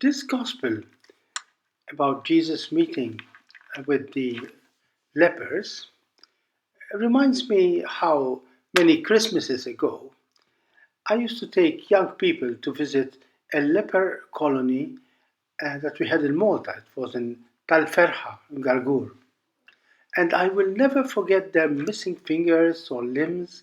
This gospel about Jesus meeting with the lepers reminds me how many Christmases ago I used to take young people to visit a leper colony that we had in Malta. It was in Talferha, in Gargur. And I will never forget their missing fingers or limbs,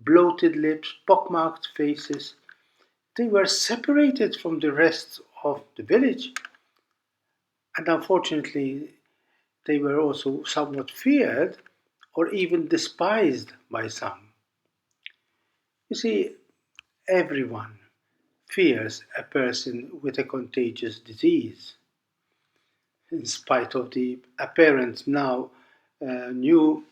bloated lips, pockmarked faces. They were separated from the rest of the village, and unfortunately, they were also somewhat feared or even despised by some. You see, everyone fears a person with a contagious disease. In spite of the apparent now new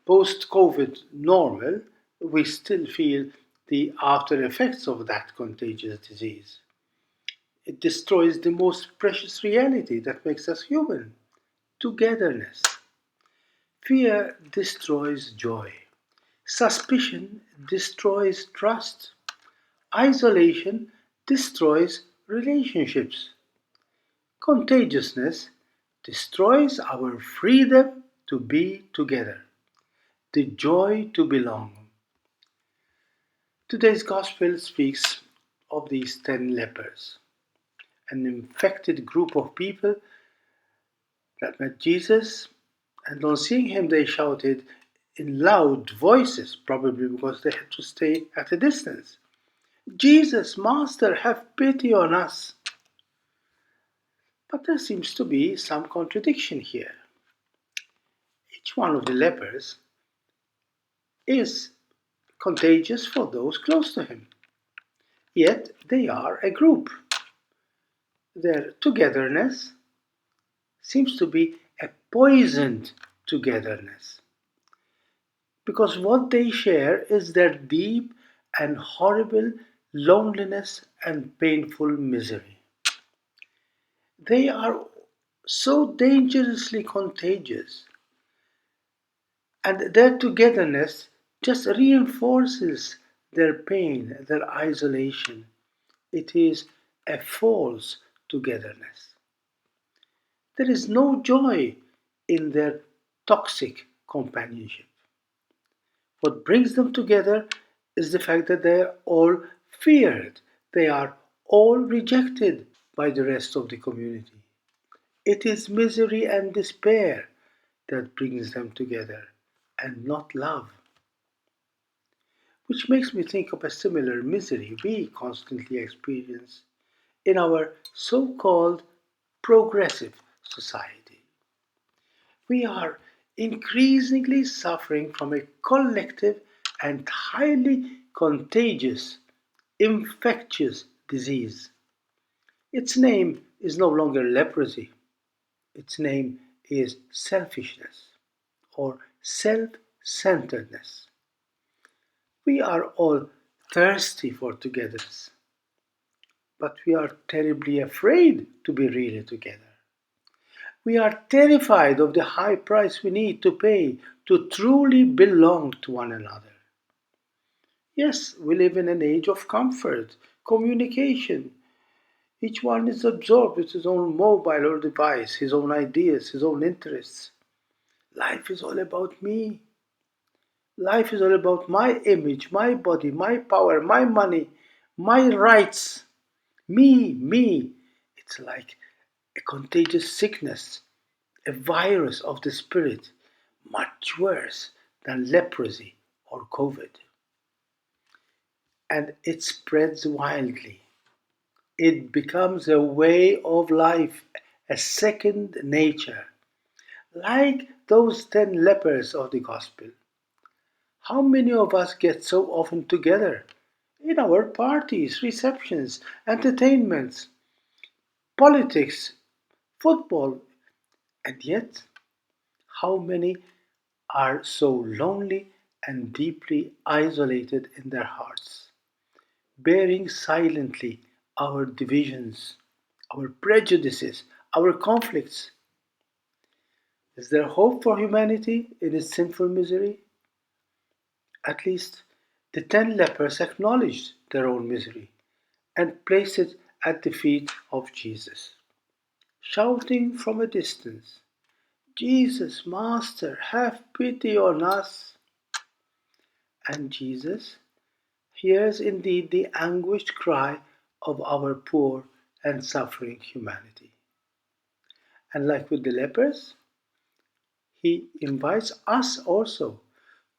post COVID normal, we still feel the after effects of that contagious disease. It destroys the most precious reality that makes us human: togetherness. Fear destroys joy. Suspicion destroys trust. Isolation destroys relationships. Contagiousness destroys our freedom to be together, the joy to belong. Today's Gospel speaks of these 10 lepers, an infected group of people that met Jesus, and on seeing him, they shouted in loud voices, probably because they had to stay at a distance, "Jesus, Master, have pity on us." But there seems to be some contradiction here. Each one of the lepers is contagious for those close to him, yet they are a group. Their togetherness seems to be a poisoned togetherness, because what they share is their deep and horrible loneliness and painful misery. They are so dangerously contagious, and their togetherness just reinforces their pain, their isolation. It is a false togetherness. There is no joy in their toxic companionship. What brings them together is the fact that they are all feared. They are all rejected by the rest of the community. It is misery and despair that brings them together, and not love. Which makes me think of a similar misery we constantly experience in our so called progressive society. We are increasingly suffering from a collective and highly contagious, infectious disease. Its name is no longer leprosy, its name is selfishness or self centeredness. We are all thirsty for togetherness, but we are terribly afraid to be really together. We are terrified of the high price we need to pay to truly belong to one another. Yes, we live in an age of comfort, communication. Each one is absorbed with his own mobile or device, his own ideas, his own interests. Life is all about me. Life is all about my image, my body, my power, my money, my rights. Me, me. It's like a contagious sickness, a virus of the spirit, much worse than leprosy or COVID. And it spreads wildly. It becomes a way of life, a second nature, like those 10 lepers of the gospel. How many of us get so often together in our parties, receptions, entertainments, politics, football, and yet how many are so lonely and deeply isolated in their hearts, bearing silently our divisions, our prejudices, our conflicts? Is there hope for humanity in its sinful misery? At least the 10 lepers acknowledged their own misery and placed it at the feet of Jesus, shouting from a distance, Jesus, Master, have pity on us. And Jesus hears indeed the anguished cry of our poor and suffering humanity. And like with the lepers, he invites us also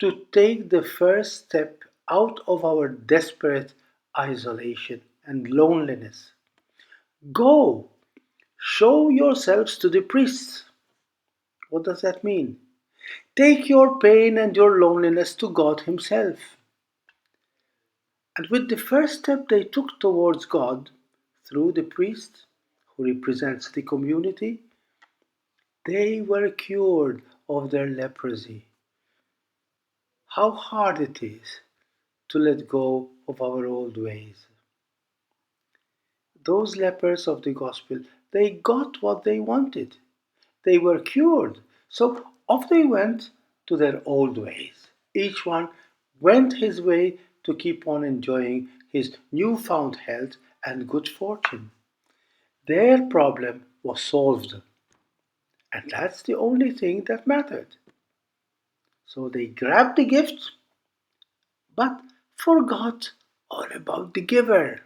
to take the first step out of our desperate isolation and loneliness. Go, show yourselves to the priests. What does that mean? Take your pain and your loneliness to God Himself. And with the first step they took towards God, through the priest, who represents the community, they were cured of their leprosy. How hard it is to let go of our old ways. Those lepers of the gospel, they got what they wanted. They were cured. So off they went to their old ways. Each one went his way to keep on enjoying his newfound health and good fortune. Their problem was solved, and that's the only thing that mattered. So they grabbed the gift, but forgot all about the giver.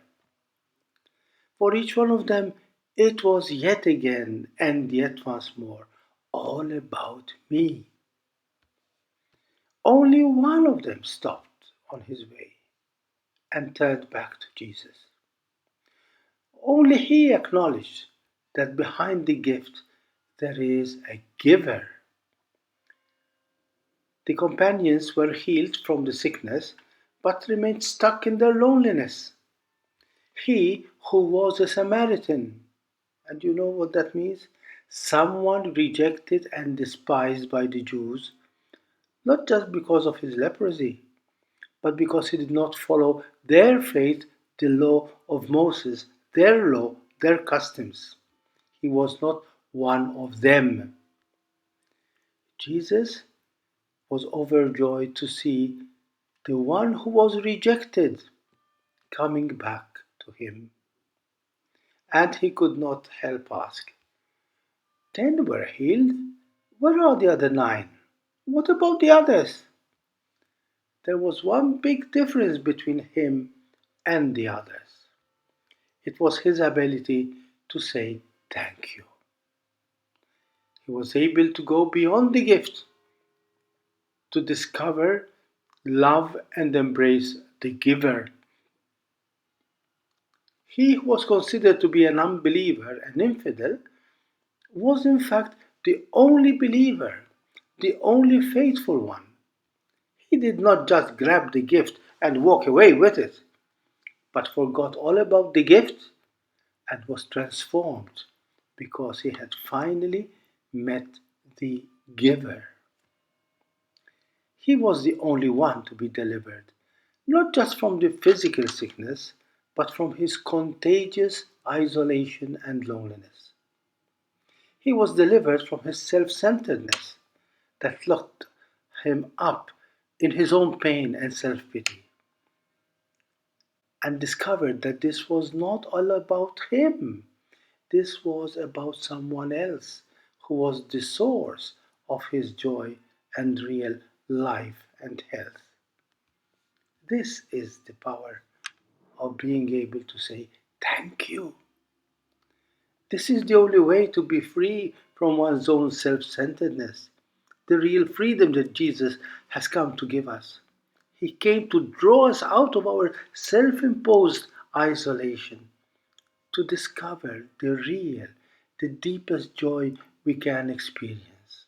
For each one of them, it was yet again and yet once more all about me. Only one of them stopped on his way and turned back to Jesus. Only he acknowledged that behind the gift there is a giver. The companions were healed from the sickness but remained stuck in their loneliness. He who was a Samaritan, and you know what that means? Someone rejected and despised by the Jews, not just because of his leprosy, but because he did not follow their faith, the law of Moses, their law, their customs. He was not one of them. Jesus was overjoyed to see the one who was rejected coming back to him. And he could not help ask, 10 were healed. Where are the other 9? What about the others? There was one big difference between him and the others. It was his ability to say thank you. He was able to go beyond the gift, to discover, love, and embrace the giver. He who was considered to be an unbeliever, an infidel, was in fact the only believer, the only faithful one. He did not just grab the gift and walk away with it, but forgot all about the gift and was transformed because he had finally met the giver. He was the only one to be delivered, not just from the physical sickness, but from his contagious isolation and loneliness. He was delivered from his self centeredness that locked him up in his own pain and self pity, and discovered that this was not all about him. This was about someone else who was the source of his joy and real life and health. This is the power of being able to say thank you. This is the only way to be free from one's own self centeredness, the real freedom that Jesus has come to give us. He came to draw us out of our self imposed isolation, to discover the real, the deepest joy we can experience.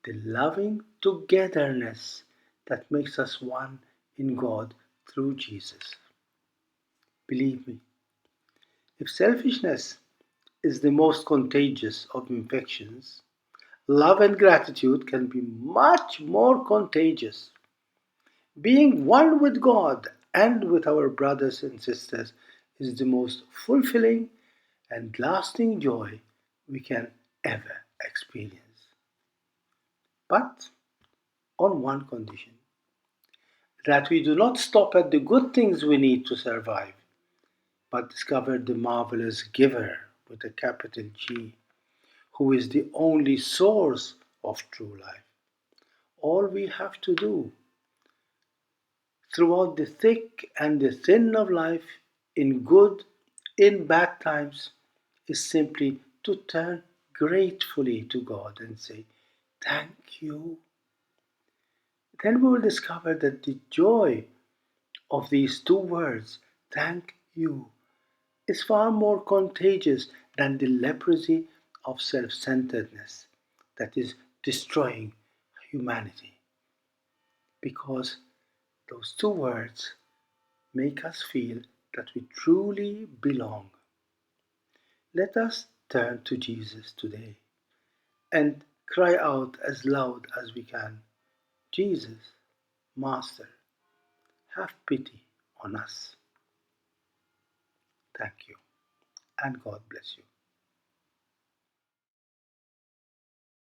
The loving togetherness that makes us one in God through Jesus. Believe me, if selfishness is the most contagious of infections, love and gratitude can be much more contagious. Being one with God and with our brothers and sisters is the most fulfilling and lasting joy we can ever experience. But on one condition, that we do not stop at the good things we need to survive. but discovered the marvelous giver with a capital G, who is the only source of true life. All we have to do throughout the thick and the thin of life, in good, in bad times, is simply to turn gratefully to God and say, "Thank you." Then we will discover that the joy of these two words, "thank you," is far more contagious than the leprosy of self centeredness that is destroying humanity. Because those two words make us feel that we truly belong. Let us turn to Jesus today and cry out as loud as we can, "Jesus, Master, have pity on us." Thank you, and God bless you.